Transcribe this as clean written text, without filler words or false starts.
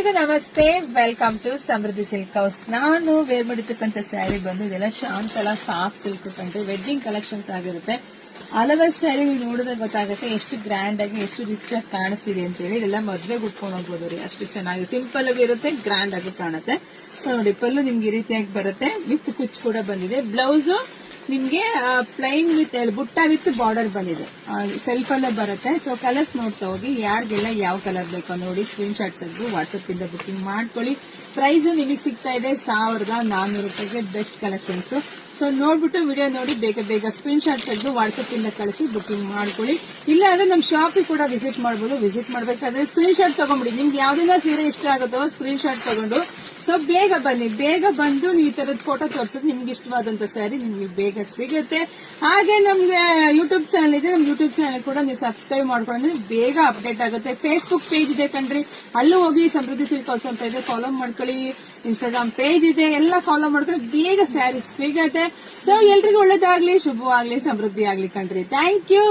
ಎಲ್ರಿಗೂ ನಮಸ್ತೆ, welcome to Samruddhi silk house. ನಾನು ವೇರ್ ಮಾಡಿರ್ತಕ್ಕಂಥ ಸ್ಯಾರಿ ಬಂದು ಇದೆಲ್ಲ ಶಾಂತಲ ಸಾಫ್ಟ್ ಸಿಲ್ಕ್ ಕಂಡ್ರೆ ವೆಡ್ಡಿಂಗ್ ಕಲೆಕ್ಷನ್ಸ್ ಆಗಿರುತ್ತೆ. ಹಲವಾರು ಸ್ಯಾರಿ ನೋಡಿದ್ರೆ ಗೊತ್ತಾಗುತ್ತೆ ಎಷ್ಟು ಗ್ರ್ಯಾಂಡ್ ಆಗಿ ಎಷ್ಟು ರಿಚ್ ಆಗಿ ಕಾಣಿಸ್ತಿದೆ ಅಂತ ಹೇಳಿ. ಇದೆಲ್ಲ ಮದ್ವೆಗೆ ಉಟ್ಕೊಂಡು ಹೋಗ್ಬೋದು ರೀ, ಅಷ್ಟು ಚೆನ್ನಾಗಿ ಸಿಂಪಲ್ ಆಗಿ ಇರುತ್ತೆ, ಗ್ರ್ಯಾಂಡ್ ಆಗಿ ಕಾಣುತ್ತೆ. ಸೊ ನೋಡಿ, ಪಲ್ಲು ನಿಮ್ಗೆ ಈ ರೀತಿಯಾಗಿ ಬರುತ್ತೆ, ವಿತ್ ಕುಚ್ ಕೂಡ ಬಂದಿದೆ. ಬ್ಲೌಸ್ ನಿಮ್ಗೆ ಪ್ಲೈನ್ ವಿತ್ ಬುಟ್ಟ ವಿತ್ ಬಾರ್ಡರ್ ಬಂದಿದೆ, ಸೆಲ್ಫ್ ಅಲ್ಲೇ ಬರುತ್ತೆ. ಸೊ ಕಲರ್ಸ್ ನೋಡ್ತಾ ಹೋಗಿ, ಯಾರಿಗೆಲ್ಲ ಯಾವ ಕಲರ್ ಬೇಕೋ ನೋಡಿ ಸ್ಕ್ರೀನ್ ಶಾಟ್ ತೆಗೆದು ವಾಟ್ಸ್ಆಪ್ ಇಂದ ಬುಕಿಂಗ್ ಮಾಡ್ಕೊಳ್ಳಿ. ಪ್ರೈಸ್ ನಿಮಗೆ ಸಿಗ್ತಾ ಇದೆ 1400 ರೂಪಾಯಿಗೆ ಬೆಸ್ಟ್ ಕಲೆಕ್ಷನ್ಸ್. ಸೊ ನೋಡ್ಬಿಟ್ಟು ವಿಡಿಯೋ ನೋಡಿ ಬೇಗ ಬೇಗ ಸ್ಕ್ರೀನ್ ಶಾಟ್ ತೆಗೆದು ವಾಟ್ಸ್ಆಪ್ ಇಂದ ಕಳಿಸಿ ಬುಕಿಂಗ್ ಮಾಡ್ಕೊಳ್ಳಿ. ಇಲ್ಲ ಅಂದ್ರೆ ನಮ್ಮ ಶಾಪಿಗೆ ಕೂಡ ವಿಸಿಟ್ ಮಾಡಬಹುದು. ವಿಸಿಟ್ ಮಾಡ್ಬೇಕಾದ್ರೆ ಸ್ಕ್ರೀನ್ ಶಾಟ್ ತಗೊಂಡ್ಬಿಡಿ. ನಿಮ್ಗೆ ಯಾವ್ದನ್ನ ಸೀರೆ ಇಷ್ಟ ಆಗುತ್ತೋ ಸ್ಕ್ರೀನ್ ಶಾಟ್ ತಗೊಂಡು ಸೊ ಬೇಗ ಬನ್ನಿ. ಬೇಗ ಬಂದು ನೀವು ಈ ತರದ ಫೋಟೋ ತೋರಿಸಿದ್ರೆ ನಿಮ್ಗೆ ಇಷ್ಟವಾದಂತ ಸ್ಯಾರಿ ನಿಮ್ಗೆ ಬೇಗ ಸಿಗುತ್ತೆ. ಹಾಗೆ ನಮ್ಗೆ ಯೂಟ್ಯೂಬ್ ಚಾನಲ್ ಇದೆ, ನಮ್ ಯೂಟ್ಯೂಬ್ ಚಾನಲ್ ಕೂಡ ನೀವು ಸಬ್ಸ್ಕ್ರೈಬ್ ಮಾಡ್ಕೊಂಡ್ರೆ ಬೇಗ ಅಪ್ಡೇಟ್ ಆಗುತ್ತೆ. ಫೇಸ್ಬುಕ್ ಪೇಜ್ ಇದೆ ಕಣ್ರಿ, ಅಲ್ಲೂ ಹೋಗಿ ಸಮೃದ್ಧಿ ಸಿಲ್ಕ್ ಹೌಸ್ ಅಂತ ಇದೆ, ಫಾಲೋ ಮಾಡ್ಕೊಳ್ಳಿ. ಇನ್ಸ್ಟಾಗ್ರಾಮ್ ಪೇಜ್ ಇದೆ, ಎಲ್ಲ ಫಾಲೋ ಮಾಡ್ಕೊಳ್ಳಿ, ಬೇಗ ಸ್ಯಾರಿ ಸಿಗುತ್ತೆ. ಸೊ ಎಲ್ರಿಗೂ ಒಳ್ಳೇದಾಗ್ಲಿ, ಶುಭವಾಗ್ಲಿ, ಸಮೃದ್ಧಿ ಆಗ್ಲಿ ಕಣ್ರಿ. Thank you.